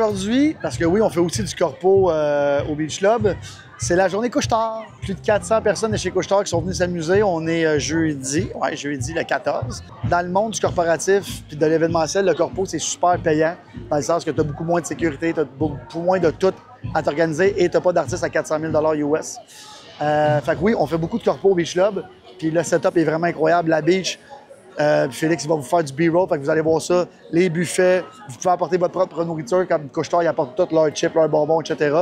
aujourd'hui, parce que oui, on fait aussi du corpo au Beach Club, c'est la journée Couche-Tard. Plus de 400 personnes de chez Couche-Tard qui sont venues s'amuser. On est jeudi le 14. Dans le monde du corporatif puis de l'événementiel, le corpo, c'est super payant, dans le sens que tu as beaucoup moins de sécurité, tu as beaucoup moins de tout à t'organiser et tu n'as pas d'artistes à 400 000 US. Fait que oui, on fait beaucoup de corpo au Beach Club, puis le setup est vraiment incroyable. La beach, Félix il va vous faire du B-roll, fait que vous allez voir ça, les buffets, vous pouvez apporter votre propre nourriture, comme Couche-Tard, ils apportent tous leurs chips, leurs bonbons, etc.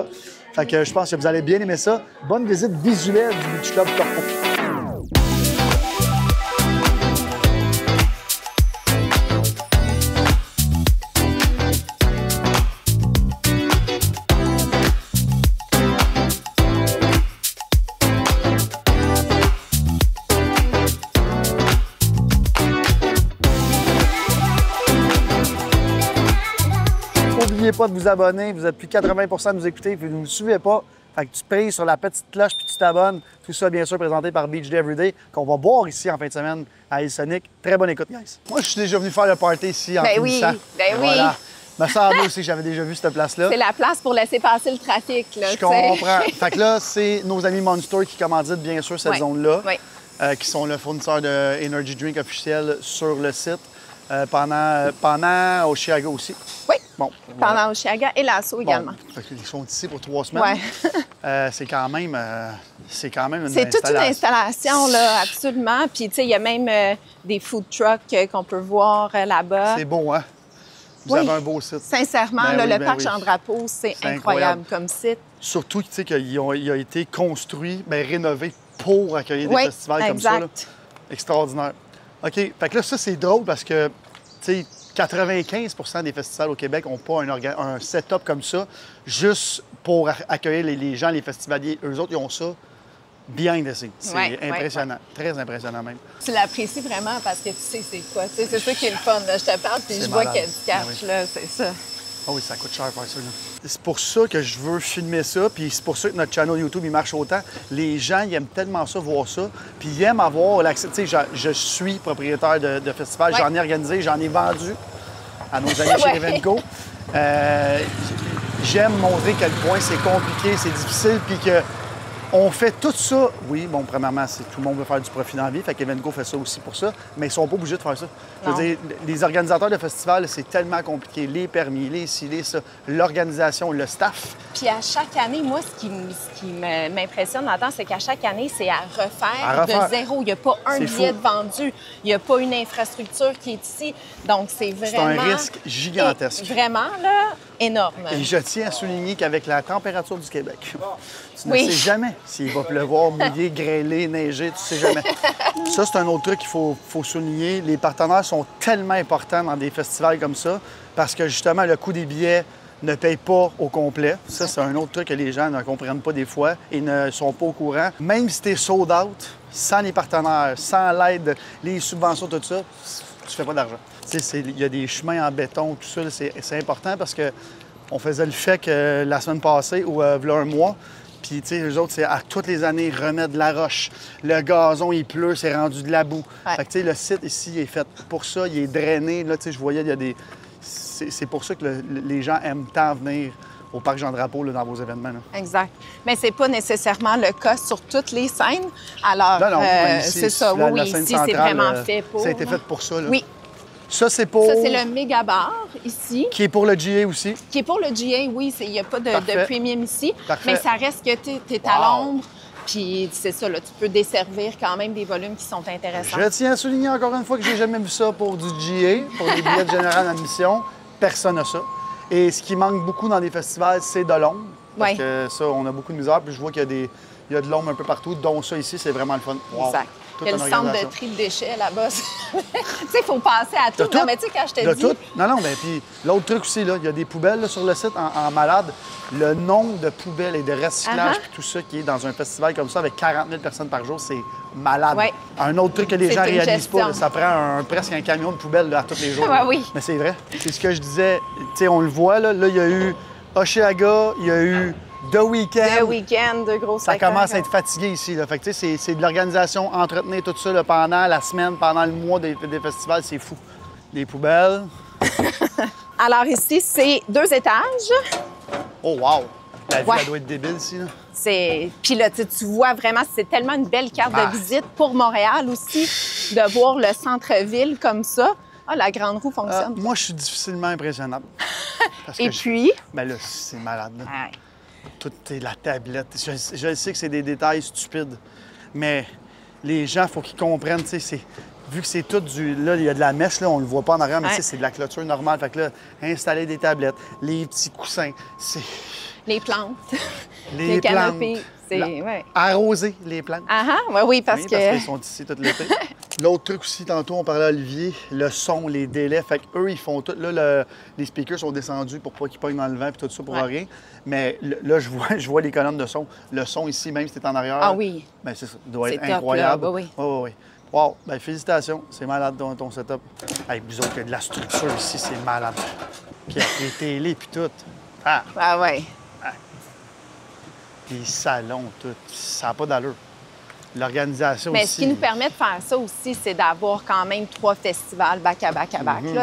Fait que je pense que vous allez bien aimer ça. Bonne visite visuelle du Beach Club Corpo. N'oubliez pas de vous abonner, vous êtes plus de 80 de nous écouter, puis vous ne nous suivez pas. Fait que tu payes sur la petite cloche puis tu t'abonnes. Tout ça, bien sûr, présenté par Beach Day Everyday, qu'on va boire ici en fin de semaine à Ilsonic. Très bonne écoute, guys. Moi, je suis déjà venu faire le party ici en finissant. Ben oui. Voilà. Me semble aussi que j'avais déjà vu cette place-là. C'est la place pour laisser passer le trafic, là. Je comprends. Fait que là, c'est nos amis Monster qui commanditent, bien sûr, cette zone-là, qui sont le fournisseur de Energy Drink officiel sur le site. Pendant Osheaga aussi. Oui. Bon, pendant Osheaga et Lasso également. Ils sont ici pour 3 semaines. Ouais. C'est quand même une installation. C'est toute une installation, là, absolument. Puis, tu sais, il y a même des food trucks qu'on peut voir là-bas. C'est beau, hein? Vous avez un beau site. Sincèrement, le parc Jean-Drapeau, c'est incroyable comme site. Surtout, tu sais, qu'il a été construit, rénové pour accueillir des festivals comme ça. Là. Extraordinaire. OK. Fait que là, ça, c'est drôle parce que, tu sais, 95 des festivals au Québec n'ont pas un setup comme ça, juste pour accueillir les gens, les festivaliers. Eux autres, ils ont ça behind the scenes. C'est impressionnant. Très impressionnant même. Tu l'apprécies vraiment parce que tu sais c'est quoi. C'est ça qui est le fun. Là. Je te parle puis je vois qu'il y a du cash, là, c'est ça. Ah oui, ça coûte cher faire ça. C'est pour ça que je veux filmer ça, puis c'est pour ça que notre channel YouTube, il marche autant. Les gens, ils aiment tellement ça, voir ça, puis ils aiment avoir l'accès. Tu sais, je suis propriétaire de festival, j'en ai organisé, j'en ai vendu à nos amis chez Evenco. J'aime montrer quel point c'est compliqué, c'est difficile, puis que on fait tout ça. Oui, bon, premièrement, tout le monde veut faire du profit dans la vie, fait qu'Evenco fait ça aussi pour ça, mais ils sont pas obligés de faire ça. Je veux dire, les organisateurs de festivals, c'est tellement compliqué. Les permis, les ci, les ça, l'organisation, le staff. Puis à chaque année, moi, ce qui m'impressionne là-dedans, c'est qu'à chaque année, c'est à refaire de zéro. Il n'y a pas un billet de vendu. Il n'y a pas une infrastructure qui est ici. Donc, c'est vraiment... C'est un risque gigantesque. Vraiment, là, énorme. Et je tiens à souligner qu'avec la température du Québec, tu ne sais jamais s'il va pleuvoir, mouiller, grêler, neiger, tu sais jamais. Ça, c'est un autre truc qu'il faut souligner. Les partenaires sont tellement importants dans des festivals comme ça parce que, justement, le coût des billets ne paye pas au complet. Ça, c'est un autre truc que les gens ne comprennent pas des fois et ne sont pas au courant. Même si tu es sold out, sans les partenaires, sans l'aide, les subventions, tout ça, tu fais pas d'argent. Il y a des chemins en béton, tout ça, c'est important parce que on faisait le fait que la semaine passée ou voilà un mois, puis, tu sais, eux autres, c'est à toutes les années remettre de la roche. Le gazon, il pleut, c'est rendu de la boue. Fait que, tu sais, le site ici, il est fait pour ça, il est drainé. Là, tu sais, je voyais, il y a des... C'est pour ça que les gens aiment tant venir au Parc Jean-Drapeau dans vos événements. Là. Exact. Mais c'est pas nécessairement le cas sur toutes les scènes. Alors, c'est ça. Oui, ici, c'est vraiment fait pour... Ça a été fait pour ça. Là. Oui. Ça, c'est pour... Ça, c'est le méga bar, ici. Qui est pour le GA aussi. Qui est pour le GA, oui. Il n'y a pas de premium ici. Parfait. Mais ça reste que tu es à l'ombre. Puis c'est ça, là, tu peux desservir quand même des volumes qui sont intéressants. Je tiens à souligner encore une fois que j'ai jamais vu ça pour du GA, pour des billets de général d'admission. Personne n'a ça. Et ce qui manque beaucoup dans des festivals, c'est de l'ombre. Parce que ça, on a beaucoup de misère. Puis je vois qu'il y a de l'ombre un peu partout, dont ça ici, c'est vraiment le fun. Wow. Exact. Il y a le centre de tri de déchets là-bas. Tu sais, il faut penser à tout. Non, mais tu sais, quand je te dis... Tout. Non, mais puis l'autre truc aussi, là, il y a des poubelles là, sur le site en malade. Le nombre de poubelles et de recyclage puis tout ça qui est dans un festival comme ça avec 40 000 personnes par jour, c'est malade. Ouais. Un autre truc que les gens réalisent pas, là, ça prend presque un camion de poubelles là, à tous les jours. Oui. Mais c'est vrai. C'est ce que je disais. Tu sais, on le voit, là, il y a eu Osheaga, il y a eu The Weeknd. The Weeknd, de gros Ça commence à être fatigué ici. Là. Fait que, c'est de l'organisation, entretenir tout ça là, pendant la semaine, pendant le mois des festivals, c'est fou. Des poubelles. Alors ici, c'est 2 étages. Oh, wow! La vue, elle doit être débile ici, là. Puis là, tu vois vraiment, c'est tellement une belle carte de visite pour Montréal aussi, de voir le centre-ville comme ça. Ah, la grande roue fonctionne. Moi, je suis difficilement impressionnable. Et puis? Ben là, c'est malade, là. Ouais. Tout est la tablette. Je sais que c'est des détails stupides, mais les gens, il faut qu'ils comprennent, tu sais, vu que c'est tout du... Là, il y a de la mèche, là, on le voit pas en arrière, mais c'est de la clôture normale. Fait que là, installer des tablettes, les petits coussins, c'est... Les plantes, les canapés, c'est... Arroser les plantes. Oui, parce qu'ils sont ici toute l'été. L'autre truc aussi, tantôt, on parlait à Olivier, le son, les délais. Fait qu'eux, ils font tout. Là, les speakers sont descendus pour pas qu'ils pognent dans le vent et tout ça pour rien. Mais là, je vois les colonnes de son. Le son ici, même si t'es en arrière. Ah oui. Ben, c'est ça. doit être incroyable. Là, oui. Oui. Wow. Ben, félicitations. C'est malade ton setup. Hey, vous autres, il y a de la structure ici, c'est malade. Puis les télés, puis tout. Ah ouais. Les salons, tout. Ça n'a pas d'allure. L'organisation aussi. Mais ce qui nous permet de faire ça aussi, c'est d'avoir quand même 3 festivals back-à-back,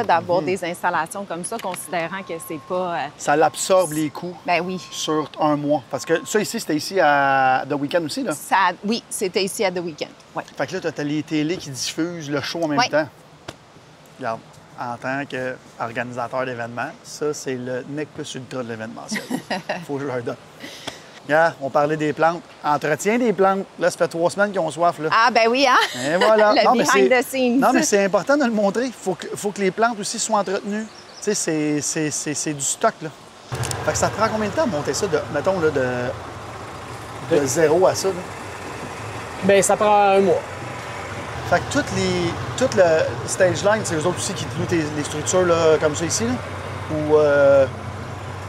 d'avoir des installations comme ça, considérant que c'est pas... Ça l'absorbe les coûts sur un mois. Parce que ça ici, c'était ici à The Weeknd aussi, là? Oui, c'était ici à The Weeknd, oui. Fait que là, tu as les télés qui diffusent le show en même temps. Regarde, en tant qu'organisateur d'événements, ça, c'est le nec plus ultra de l'événementiel. Faut que je leur donne. Yeah, on parlait des plantes. Entretien des plantes. Là, ça fait 3 semaines qu'ils ont soif. Là. Ah, ben oui, hein? Et voilà. Le behind the scenes. Non, mais c'est important de le montrer. Il faut que les plantes aussi soient entretenues. Tu sais, c'est du stock, là. Fait que ça te prend combien de temps de monter ça, mettons, là, de 0 à ça, là? Bien, ça prend 1 mois. Fait que tout le stage line, c'est eux autres aussi qui te louent les structures, là, comme ça ici, là? Ou...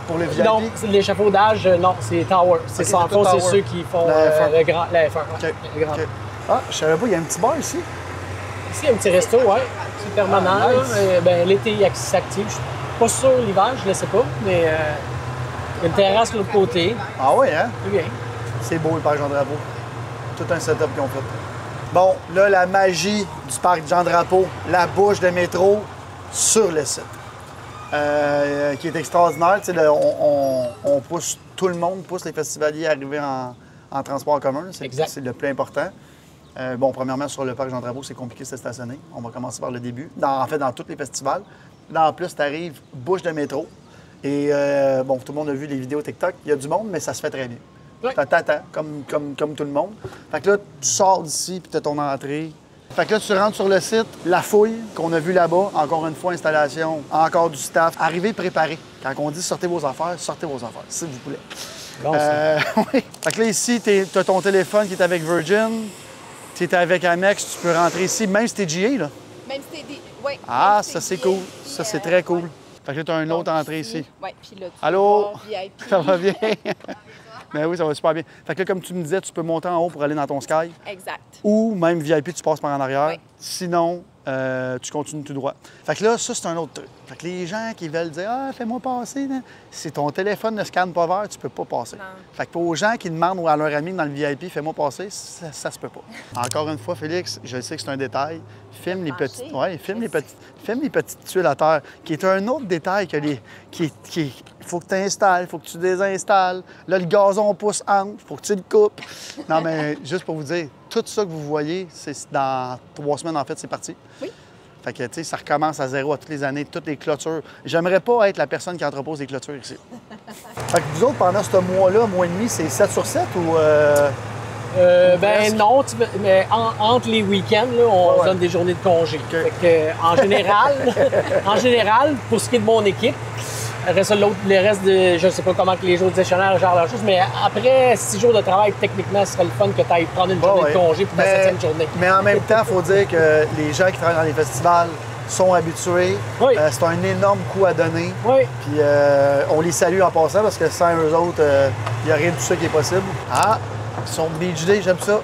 pour les VIP? Non, l'échafaudage, non, c'est Tower. C'est sans fond, c'est ceux qui font la F1. Le grand. Ah, je savais pas, il y a un petit bar ici. Ici, il y a un petit resto, oui. C'est permanent. Nice. Ben, l'été, il s'active. Je suis pas sûr l'hiver, je ne le sais pas, mais il y a une terrasse de l'autre côté. Ah oui, hein? C'est bien. C'est beau, le parc Jean-Drapeau. Tout un setup qu'ils ont fait. Bon, là, la magie du parc Jean-Drapeau, la bouche de métro sur le site. Qui est extraordinaire. On pousse, tout le monde pousse les festivaliers à arriver en transport en commun. C'est le plus important. Bon, premièrement, sur le parc Jean-Drapeau, c'est compliqué de se stationner. On va commencer par le début. En fait, dans tous les festivals. Là, en plus, tu arrives bouche de métro. Et bon, tout le monde a vu les vidéos TikTok. Il y a du monde, mais ça se fait très bien. Oui. T'attends, comme tout le monde. Fait que là, tu sors d'ici, puis tu as ton entrée. Fait que là, tu rentres sur le site, la fouille qu'on a vue là-bas, encore une fois, installation, encore du staff. Arrivez préparé. Quand on dit sortez vos affaires, s'il vous plaît. Bon, oui. Fait que là, ici, tu as ton téléphone qui est avec Virgin, tu es avec Amex, tu peux rentrer ici, même si t'es GA, là. Même si t'es... Oui. Ah, ça, c'est cool. Ça, c'est très cool. Fait que là, tu as une autre entrée ici. Oui, puis là, tu Allô? VIP. Ça va bien? Ben oui, ça va super bien. Fait que là, comme tu me disais, tu peux monter en haut pour aller dans ton Sky. Exact. Ou même VIP, tu passes par en arrière. Oui. Sinon, tu continues tout droit. Fait que là, ça, c'est un autre truc. Fait que les gens qui veulent dire « Ah, fais-moi passer », si ton téléphone ne scanne pas vert, tu peux pas passer. Non. Fait que aux gens qui demandent à leur ami dans le VIP « Fais-moi passer », ça se peut pas. Encore une fois, Félix, je sais que c'est un détail. Filme les petites... Ouais, filme les petites tuiles à terre, qui est un autre détail que faut que tu installes, faut que tu désinstalles. Là, le gazon pousse entre, faut que tu le coupes. Non, mais juste pour vous dire, tout ça que vous voyez, c'est dans 3 semaines, en fait, c'est parti. Oui. Fait que, tu sais, ça recommence à 0 à toutes les années, toutes les clôtures. J'aimerais pas être la personne qui entrepose les clôtures ici. Fait que vous autres, pendant ce mois-là, mois et demi, c'est 7 sur 7 ou... Ben non, mais entre les week-ends, là, on donne des journées de congé. Okay. Fait que, en général, pour ce qui est de mon équipe, le reste de, je ne sais pas comment que les jours gestionnaires gèrent leurs choses, mais après 6 jours de travail, techniquement, ce serait le fun que tu ailles prendre une journée de congé pour ta 7e journée. Mais en même temps, il faut dire que les gens qui travaillent dans les festivals sont habitués. Oui. C'est un énorme coup à donner. Oui. Puis on les salue en passant parce que sans eux autres, il n'y a rien de tout ça qui est possible. Ah, ils sont beach day, j'aime ça.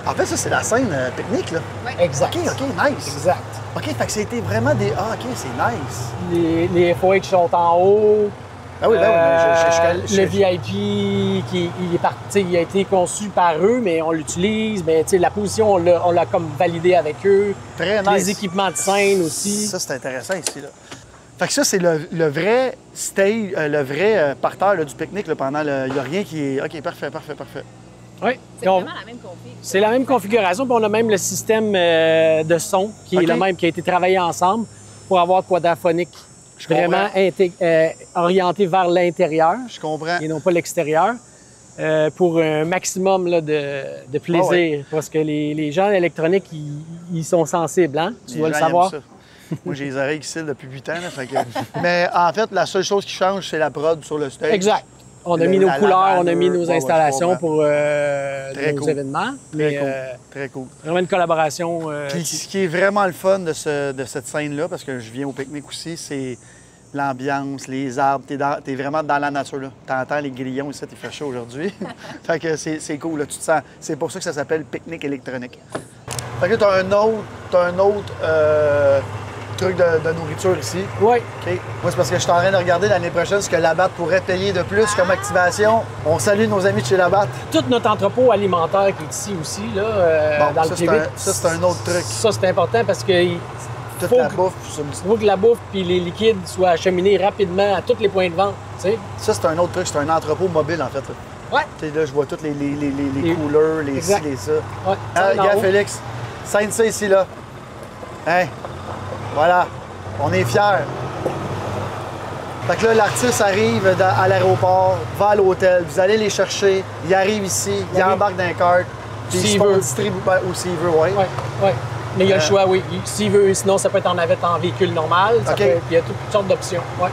En fait, ça, c'est la scène pique-nique, là. Oui. Exact. OK, nice. Exact. OK, fait que c'était vraiment des... Ah, OK, c'est nice. Les FOH sont en haut. Ah oui, le VIP, il a été conçu par eux, mais on l'utilise. Mais la position, on l'a comme validé avec eux. Très nice. Les équipements de scène aussi. Ça, c'est intéressant ici, là. Fait que ça, c'est le vrai stage, le vrai parterre là, du pique-nique. Il n'y a rien qui est... OK, parfait. Oui. C'est vraiment la même config. C'est la même configuration, puis on a même le système de son qui est le même, qui a été travaillé ensemble pour avoir quadraphonique vraiment orienté vers l'intérieur. Je comprends. Et non pas l'extérieur. Pour un maximum là, de plaisir. Oh, ouais. Parce que les gens électroniques, ils sont sensibles, hein? Tu dois le savoir. Moi, j'ai les oreilles qui scellent depuis 8 ans. Là, fait que... Mais en fait, la seule chose qui change, c'est la prod sur le stage. Exact. On a mis nos couleurs, on a mis nos installations pour nos événements. Très cool. Vraiment une collaboration. Puis ce qui est vraiment le fun de cette scène-là, parce que je viens au pique-nique aussi, c'est l'ambiance, les arbres. T'es vraiment dans la nature. T'entends les grillons ici, il fait chaud aujourd'hui. Fait que c'est cool, là, tu te sens. C'est pour ça que ça s'appelle pique-nique électronique. Fait que t'as un autre truc de nourriture ici. Oui. OK. Moi, c'est parce que je suis en train de regarder l'année prochaine ce que Labatt pourrait payer de plus comme activation. On salue nos amis de chez Labatt. Tout notre entrepôt alimentaire qui est ici aussi, là, dans le privé. Ça, c'est un autre truc. Ça, c'est important parce que toute la bouffe. Il faut que la bouffe puis les liquides soient acheminés rapidement à tous les points de vente. T'sais. Ça, c'est un autre truc. C'est un entrepôt mobile, en fait. Oui. Là, je vois tous les couleurs, les ci, les ça. Ouais. Regarde, Félix, scène ça ici, là. Hein? Voilà. On est fiers. Fait que là, l'artiste arrive à l'aéroport, va à l'hôtel, vous allez les chercher, il arrive ici, il embarque dans un cart, puis s'il veut. Ou s'il veut, oui. Oui. Mais il y a le choix, oui. S'il veut, sinon, ça peut être en navette en véhicule normal. Puis il y a toutes sortes d'options. Ouais.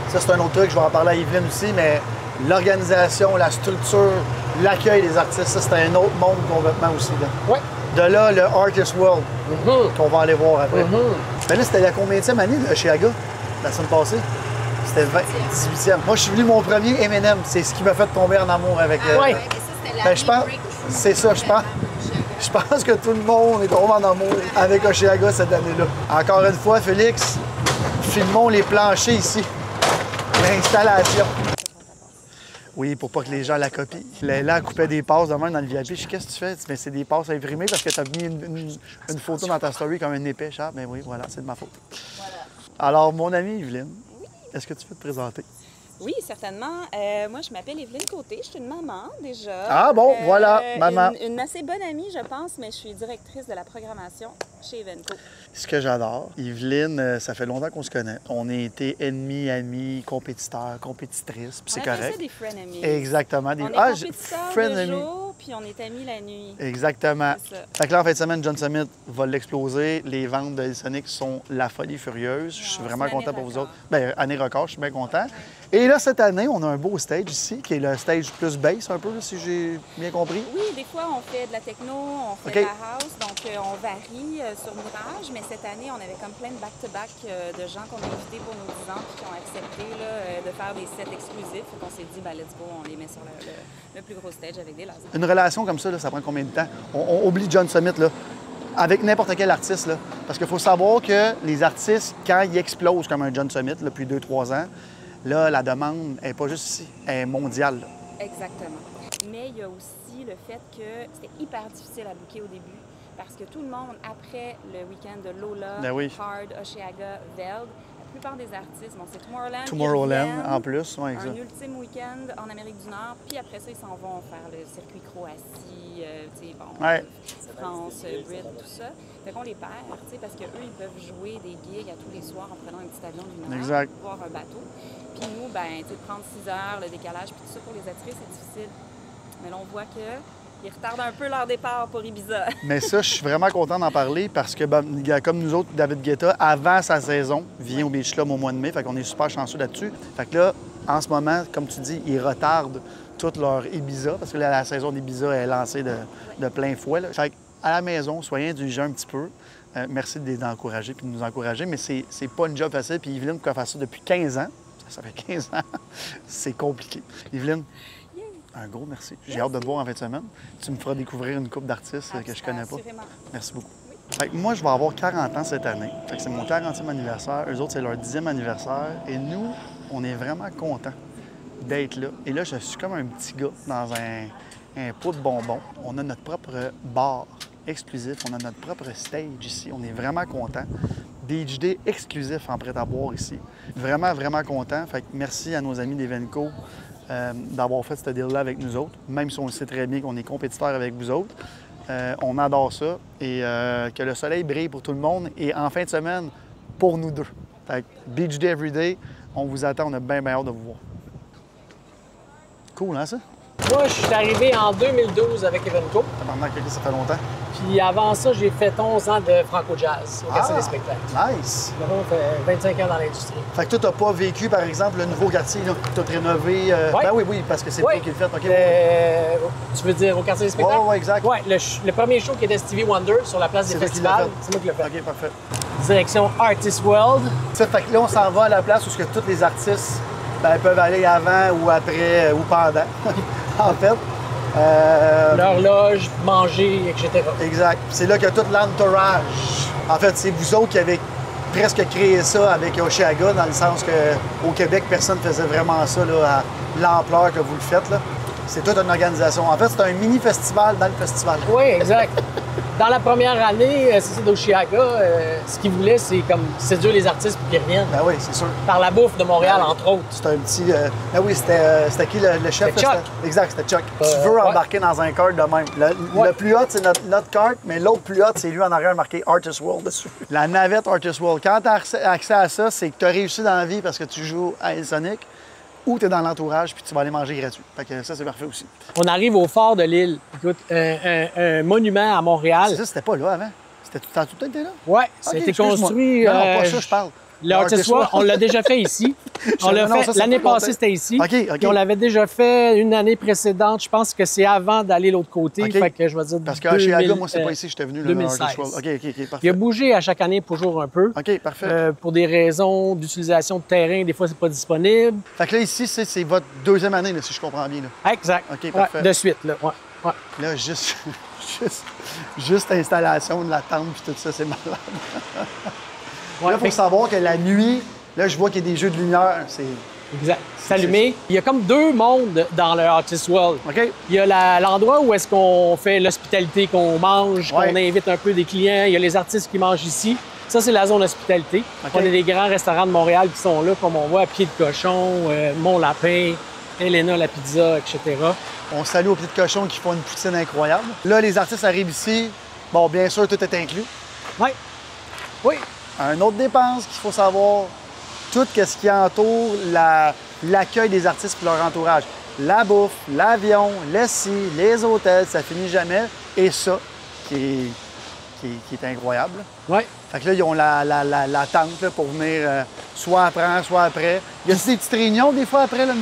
Ça, c'est un autre truc, je vais en parler à Yveline aussi, mais l'organisation, la structure, l'accueil des artistes, ça, c'est un autre monde complètement aussi. Oui. De là, le Artist World, qu'on va aller voir après. Mais là, c'était la combienième année de Oshéaga, la semaine passée? C'était 18e. Moi, je suis venu mon premier M&M. C'est ce qui m'a fait tomber en amour avec... Oui. Je pense, c'est ça, je pense. Je pense que tout le monde est tombé en amour avec Oshéaga cette année-là. Encore une fois, Félix, filmons les planchers ici. L'installation. Oui, pour pas que les gens la copient. Là, elle coupait des passes de même dans le VIP. Je dis, qu'est-ce que tu fais? Mais c'est des passes imprimées parce que tu as mis une photo dans ta story comme un épais, Charles. Ben oui, voilà, c'est de ma faute. Voilà. Alors, mon amie Yveline, est-ce que tu peux te présenter? Oui, certainement. Moi, je m'appelle Yveline Côté. Je suis une maman, déjà. Ah bon, voilà, maman. Une assez bonne amie, je pense, mais je suis directrice de la programmation chez Evenco. Ce que j'adore, Yveline, ça fait longtemps qu'on se connaît. On a été ennemis, amis, compétiteurs, compétitrices, puis c'est correct. On a fait des frenemies. Exactement. On est compétiteurs le jour, puis on est amis la nuit. Exactement. Fait que là, en fin de semaine, John Summit va l'exploser. Les ventes de Sonic sont la folie furieuse. Je suis vraiment content pour vous autres. Bien, année record, je suis bien content. Et là, cette année, on a un beau stage ici, qui est le stage plus bass un peu, si j'ai bien compris. Oui, des fois, on fait de la techno, on fait de la house, donc on varie sur Mirage, mais cette année, on avait comme plein de back-to-back de gens qu'on a invités pour nos 10 ans puis qui ont accepté là, de faire des sets exclusifs. Donc on s'est dit, ben, let's go, on les met sur le plus gros stage avec des lasers. Une relation comme ça, là, ça prend combien de temps? On oublie John Summit, là, avec n'importe quel artiste, là, parce qu'il faut savoir que les artistes, quand ils explosent comme un John Summit là, depuis 2-3 ans, là, la demande n'est pas juste ici, elle est mondiale. Là. Exactement. Mais il y a aussi le fait que c'était hyper difficile à booker au début parce que tout le monde, après le week-end de Lola, Hard, Oshéaga, Veld, la plupart des artistes, bon, c'est Tomorrowland en plus, oui, exact. Un ultime week-end en Amérique du Nord, puis après ça, ils s'en vont faire le circuit Croatie, France, Brit, tout ça. Fait qu'on les perd, parce qu'eux, ils peuvent jouer des gigs à tous les soirs en prenant un petit avion d'une heure, voir un bateau. Puis nous, ben, prendre 6 heures, le décalage, puis tout ça pour les attirer, c'est difficile. Mais là, on voit qu'ils retardent un peu leur départ pour Ibiza. Mais ça, je suis vraiment content d'en parler parce que, ben, comme nous autres, David Guetta, avant sa saison, vient au Beach Club au mois de mai. Fait qu'on est super chanceux là-dessus. Fait que là, en ce moment, comme tu dis, ils retardent toute leur Ibiza parce que là, la saison d'Ibiza est lancée de plein fouet. Là. Fait qu'à la maison, soyez indulgents un petit peu. Merci de les encourager et de nous encourager, mais c'est pas une job facile. Puis Yveline, qui a fait ça depuis 15 ans, ça fait 15 ans, c'est compliqué. Yveline, un gros merci. J'ai hâte de te voir en fin de semaine. Tu me feras découvrir une couple d'artistes que je connais pas. Merci beaucoup. Fait que moi, je vais avoir 40 ans cette année. Fait que c'est mon 40e anniversaire. Eux autres, c'est leur 10e anniversaire. Et nous, on est vraiment contents d'être là. Et là, je suis comme un petit gars dans un pot de bonbons. On a notre propre bar exclusif. On a notre propre stage ici. On est vraiment contents. Beach Day exclusif en prêt-à-boire ici. Vraiment, vraiment content. Fait que merci à nos amis d'Evenco d'avoir fait ce deal-là avec nous autres, même si on le sait très bien qu'on est compétiteurs avec vous autres. On adore ça et que le soleil brille pour tout le monde et en fin de semaine, pour nous deux. Fait que Beach Day Everyday, on vous attend, on a bien hâte de vous voir. Cool, hein, ça? Moi, je suis arrivé en 2012 avec Evenco. Ça fait longtemps. Puis avant ça, j'ai fait 11 ans de franco-jazz au quartier des spectacles. Nice! Maintenant, on fait 25 ans dans l'industrie. Fait que toi, t'as pas vécu, par exemple, le nouveau quartier là, que t'as rénové? Ouais. Ben oui, parce que c'est toi qui le fait. OK. Tu veux dire au quartier des spectacles? Oui, exact. Oui, le premier show qui était Stevie Wonder sur la place des festivals, c'est moi qui l'ai fait. OK, parfait. Direction Artist World. Ça fait que là, on s'en va à la place où que tous les artistes peuvent aller avant ou après ou pendant, en fait. L'horloge, manger, etc. Exact. C'est là qu'il y a tout l'entourage. En fait, c'est vous autres qui avez presque créé ça avec Osheaga, dans le sens qu'au Québec, personne ne faisait vraiment ça là, à l'ampleur que vous le faites. Là. C'est toute une organisation. En fait, c'est un mini-festival dans le festival. Oui, exact. Dans la première année, c'est ça d'Osheaga, ce qu'ils voulaient, c'est comme séduire les artistes pour qu'ils reviennent. Ben oui, c'est sûr. Par la bouffe de Montréal, entre autres. C'était un petit... Ben oui, c'était qui le chef? C'était Chuck. Exact, c'était Chuck. Tu veux embarquer dans un kart de même. Le plus hot, c'est notre kart, mais l'autre plus hot, c'est lui en arrière marqué Artist World dessus. La navette Artist World. Quand tu as accès à ça, c'est que tu as réussi dans la vie parce que tu joues à Sonic ou tu es dans l'entourage puis tu vas aller manger gratuit. Fait que ça, c'est parfait aussi. On arrive au fort de l'île. Écoute, un monument à Montréal. C'est ça, c'était pas là avant? T'as tout le temps été là? Oui, ça a été construit... Non, pas ça, je parle. L'Artist World, on l'a déjà fait ici. On l'a fait l'année passée, c'était ici. OK. Puis on l'avait déjà fait une année précédente. Je pense que c'est avant d'aller de l'autre côté. Fait que je vais dire parce qu'à Osheaga, moi, c'est pas ici que j'étais venu, le 2016. Artist World. OK, parfait. Il a bougé à chaque année toujours un peu. OK, parfait. Pour des raisons d'utilisation de terrain, des fois, c'est pas disponible. Fait que là, ici, c'est votre deuxième année, là, si je comprends bien. Là. Exact. OK, parfait. De suite, là. Ouais. Là, juste installation de la tente puis tout ça, c'est malade. Là, il faut savoir que la nuit, là, je vois qu'il y a des jeux de lumière. C'est... Exact. C'est allumé. Il y a comme deux mondes dans le Artist World. OK. Il y a l'endroit où est-ce qu'on fait l'hospitalité, qu'on mange, qu'on invite un peu des clients. Il y a les artistes qui mangent ici. Ça, c'est la zone hospitalité. On a des grands restaurants de Montréal qui sont là, comme on voit, à Pied de Cochon, Mon Lapin, Elena la pizza, etc. On salue aux Pieds de Cochon qui font une poutine incroyable. Là, les artistes arrivent ici. Bon, bien sûr, tout est inclus. Oui. Un autre dépense qu'il faut savoir, tout ce qui entoure l'accueil des artistes et leur entourage. La bouffe, l'avion, les scies, les hôtels, ça finit jamais. Et ça, qui est incroyable. Oui. Fait que là, ils ont la tente là, pour venir soit avant, soit après. Il y a des petites réunions des fois après. Là,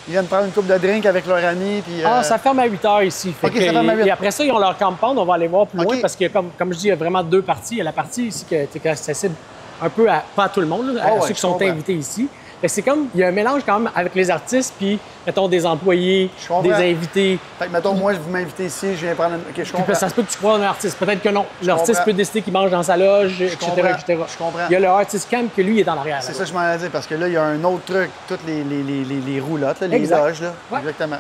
ils viennent prendre une coupe de drink avec leurs amis. Puis, ça ferme à 8 h ici. OK, ça ferme à 8 h. Et après ça, ils ont leur compound. On va aller voir plus loin parce que, comme je dis, il y a vraiment deux parties. Il y a la partie ici qui est accessible un peu pas à tout le monde, là, à ceux qui sont invités ici. C'est comme, il y a un mélange quand même avec les artistes, puis, mettons, des employés, des invités. Fait que, mettons, moi, vous m'invitez ici, je viens prendre une... OK, je comprends. Ça se peut que tu crois un artiste, peut-être que non. L'artiste peut décider qu'il mange dans sa loge, etc. Je comprends. Il y a le Artist Camp que lui, il est dans l'arrière. C'est ça que je m'en ai dit, parce que là, il y a un autre truc, toutes les roulottes, là, les loges, là. Ouais. Exactement.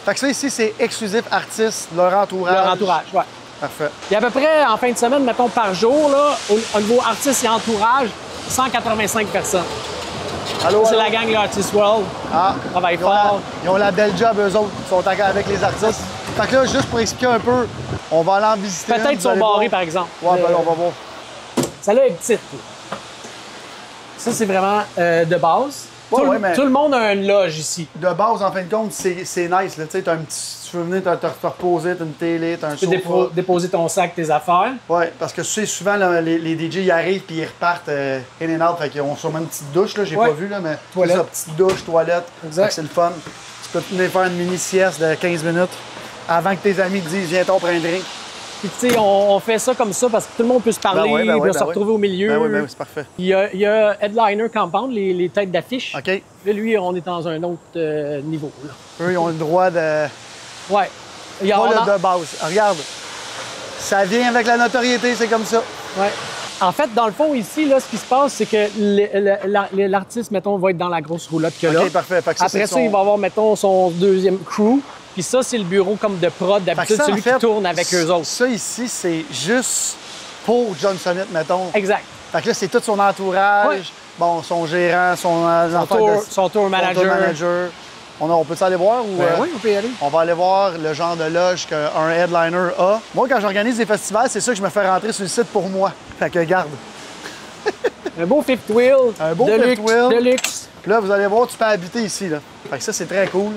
Fait que ça, ici, c'est exclusif artistes, leur entourage. Leur entourage, oui. Parfait. Il y a à peu près, en fin de semaine, mettons, par jour, là, au niveau artistes et entourage, 185 personnes. Allô, c'est la gang, l'Artist World. Ils travaillent fort. Ils ont la belle job, eux autres. Ils sont avec les artistes. Fait que là, juste pour expliquer un peu, on va aller en visiter. Peut-être qu'ils sont barrés, par exemple. Ouais, ben là, on va voir. Celle-là est petite. Ça, c'est vraiment de base. Tout le monde a une loge ici. De base, en fin de compte, c'est nice. Là. Tu sais, tu veux venir te reposer, tu as une télé, tu as un sofa. Tu peux déposer ton sac, tes affaires. Oui, parce que tu sais, souvent, là, les DJ ils arrivent puis ils repartent in and out. Fait qu'ils ont sûrement une petite douche, là, j'ai pas vu, là, mais c'est ça, petite douche, toilette. Exact. C'est le fun. Tu peux venir faire une mini-sieste de 15 minutes avant que tes amis te disent « Viens-t'en prendre un drink ». Puis, tu sais, on fait ça comme ça parce que tout le monde peut se parler, peut se retrouver au milieu. Ben oui, c'est parfait. Il y a Headliner Compound, les têtes d'affiche. OK. Là, lui, on est dans un autre niveau. Là. Eux, ils ont le droit de... Ouais. Pas le de base. Regarde, ça vient avec la notoriété, c'est comme ça. Ouais. En fait, dans le fond, ici, là, ce qui se passe, c'est que l'artiste, mettons, va être dans la grosse roulotte que là. OK, parfait. Fait que après ça, il va avoir, mettons, son deuxième crew. Puis ça, c'est le bureau comme de prod, d'habitude, celui qui tourne avec eux autres. Ça ici, c'est juste pour John Summit, mettons. Exact. Fait que là, c'est tout son entourage, Ouais. bon, son gérant, son tour manager. On peut aller voir ou Oui, on peut y aller. on va aller voir le genre de loge qu'un headliner a. Moi, quand j'organise des festivals, c'est ça que je me fais rentrer sur le site pour moi. Fait que garde. Un beau fifth wheel. Un beau de fifth luxe, wheel. de luxe. Puis là, vous allez voir, tu peux habiter ici, là. Fait que ça, c'est très cool.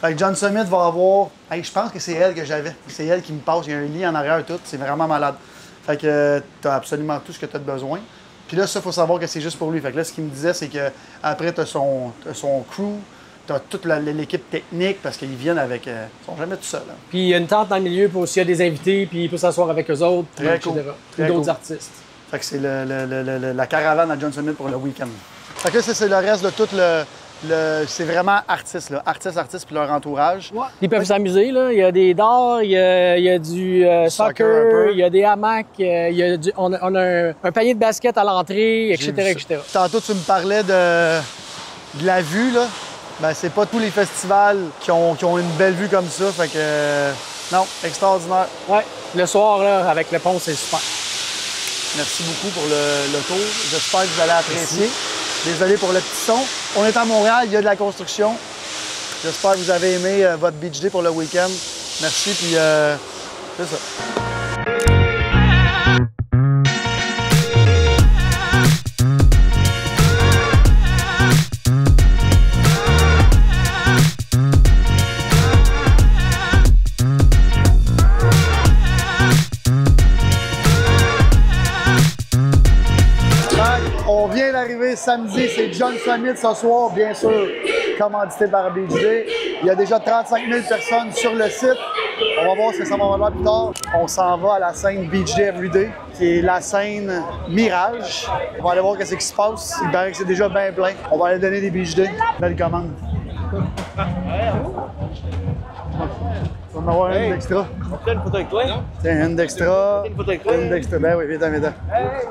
Fait que John Summit va avoir... Hey, je pense que c'est elle que j'avais. C'est elle qui me passe. Il y a un lit en arrière et tout. C'est vraiment malade. Fait que tu as absolument tout ce que tu as besoin. Puis là, ça, il faut savoir que c'est juste pour lui. Fait que là, ce qu'il me disait, c'est qu'après, tu as son crew, tu as toute l'équipe technique parce qu'ils viennent avec... ils sont jamais tout seuls. Hein. Puis il y a une tente dans le milieu pour s'il y a des invités, puis il peut s'asseoir avec eux autres, Très etc. cool. Ou Très d'autres cool. artistes. Fait que c'est la caravane à John Summit pour le week-end. Fait que là, c'est le reste de tout c'est vraiment artistes, là. Artistes, puis leur entourage. Ouais. Ils peuvent s'amuser, là. Il y a des dards, il y a du Soccer un soccer, peu. il y a des hamacs, on a un panier de basket à l'entrée, J'ai etc., vu ça. etc. Tantôt, tu me parlais de la vue, là. Ben, c'est pas tous les festivals qui ont une belle vue comme ça. Fait que, non, extraordinaire. Ouais. Le soir, là, avec le pont, c'est super. Merci beaucoup pour le tour. J'espère que vous allez apprécier. Désolé pour le petit son. On est à Montréal, il y a de la construction. J'espère que vous avez aimé votre beach day pour le week-end. Merci, puis c'est ça. On vient d'arriver samedi, c'est John Summit ce soir, bien sûr, commandité par Beach Day. Il y a déjà 35 000 personnes sur le site. On va voir ce que ça va avoir plus tard. On s'en va à la scène Beach Day Everyday, qui est la scène Mirage. On va aller voir ce qui se passe. Il paraît que c'est déjà bien plein. On va aller donner des Beach Day. Belle commande. On va en avoir une d'extra. On fait une photo avec toi? Tiens, une d'extra. Une photo avec toi? Une d'extra. Ben oui, viens, viens.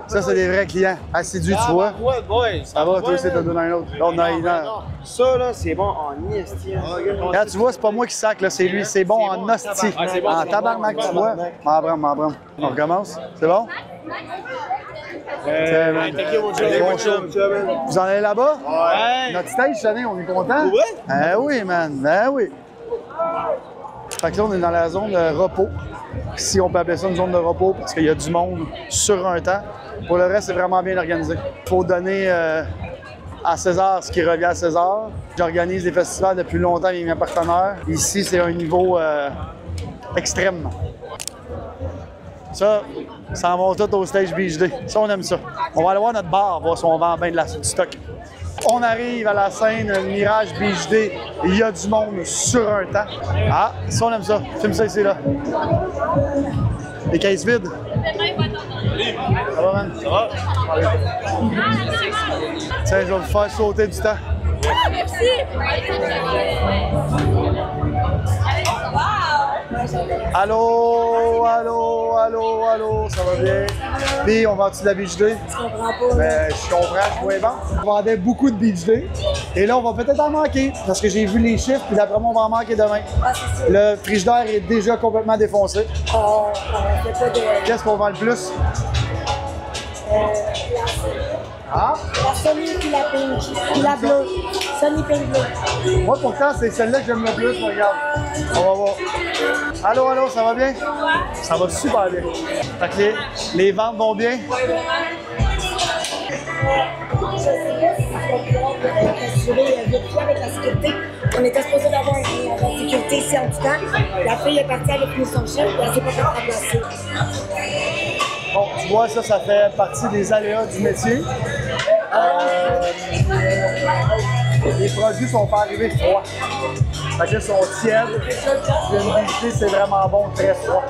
Ça, c'est des vrais clients. Assidus, tu vois. Ouais, boy. Ça va, toi, c'est de donner un autre. Là, on a une heure. Ça, là, c'est bon en esti. Là, tu vois, c'est pas moi qui sac, là, c'est lui. C'est bon en hostie. Ah, c'est bon, En c'est tabarnak, bon, tu vois. M'en On recommence. C'est bon? Tiens, man. Bon show. Vous en allez là-bas? Ouais. Notre stage cette année, on est content? Ouais. Ben oui, man. Ben oui. Fait que là, on est dans la zone de repos. Si on peut appeler ça une zone de repos parce qu'il y a du monde sur un temps. Pour le reste, c'est vraiment bien organisé. Il faut donner à César ce qui revient à César. J'organise des festivals depuis longtemps avec mes partenaires. Ici, c'est un niveau extrême. Ça en va tout au stage Beach Day. Ça, on aime ça. On va aller voir notre bar, voir si on vend bien du stock. On arrive à la scène Mirage Beach Day. Il y a du monde sur un temps. Ah, ça, on aime ça. Filme ça ici, là. Les caisses vides. Ça va, man? Ça va? Tiens, je vais vous faire sauter du temps. Merci! Allô, allô, allô, allô, ça va bien? Puis, on vend-tu de la Beach Day? Je comprends pas. Ben, je comprends, je pourrais vendre. On vendait beaucoup de Beach Day. Et là, on va peut-être en manquer, parce que j'ai vu les chiffres, puis d'après moi, on va en manquer demain. Ah, c'est ça. Le frigidaire est déjà complètement défoncé. On fait pas de... Qu'est-ce qu'on vend le plus? Ah? La Sony puis la Pink. Puis la bleue. Sony Pink Bleu. Moi, pourtant, c'est celle-là que j'aime le plus, mais regarde. On va voir. Allô, allô, ça va bien? Ça va super bien. Fait que les ventes vont bien? Je sais pas si c'est pouvoir assurer vérifier avec la sécurité. On était supposé d'avoir une sécurité ici en tout temps. La fille est partie avec nous son chef, elle s'est pas fait remplacer. Bon, tu vois, ça fait partie des aléas du métier. Les produits sont pas arrivés froids. Fait que là, ils sont tièdes. Je viens de visiter, c'est vraiment bon, très froid.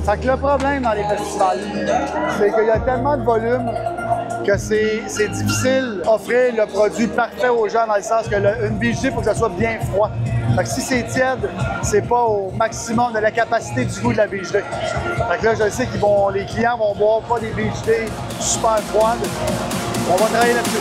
Fait que le problème dans les festivals, c'est qu'il y a tellement de volume que c'est difficile d'offrir le produit parfait aux gens dans le sens que une Beach Day, il faut que ça soit bien froid. Fait que si c'est tiède, c'est pas au maximum de la capacité du goût de la beach day. Fait que là, je sais que les clients vont boire pas des beach day super froides. On va travailler là-dessus.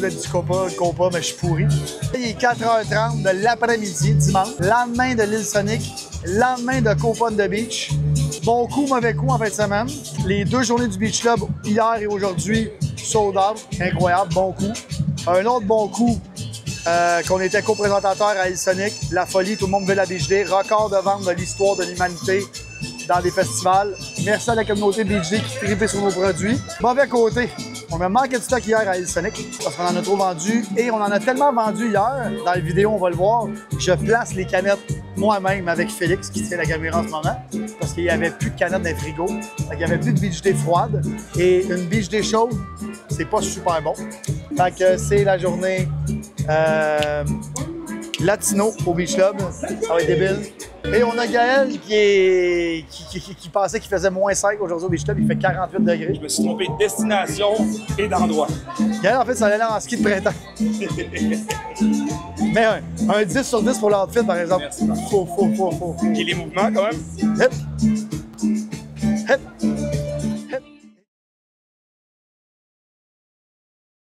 Du copa, mais je suis pourri. Il est 4h30 de l'après-midi, dimanche. Lendemain de l'île Sonic, lendemain de Copa on the Beach. Bon coup, mauvais coup en fin de semaine. Les 2 journées du Beach Club, hier et aujourd'hui, sold out. Incroyable, bon coup. Un autre bon coup, qu'on était co-présentateur à l'île Sonic. La folie, tout le monde veut la Beach Day. Record de vente de l'histoire de l'humanité dans des festivals. Merci à la communauté Beach Day qui trippait sur nos produits. Mauvais côté. On a manqué de stock hier à l'île Sonic parce qu'on en a trop vendu et on en a tellement vendu hier, dans la vidéo on va le voir, je place les canettes moi-même avec Félix qui tient la caméra en ce moment parce qu'il n'y avait plus de canettes dans les frigos, il n'y avait plus de beach day froide et une beach day chaude, c'est pas super bon. Fait que c'est la journée latino au Beach Club, ça va être débile. Et on a Gaël qui pensait qu'il faisait moins 5 aujourd'hui au Beach Club, il fait 48 degrés. Je me suis trompé de destination et d'endroit. Gaël, en fait, ça allait en ski de printemps. Mais un 10 sur 10 pour l'outfit, par exemple. Merci. Faut. Et les mouvements, quand même? Yep.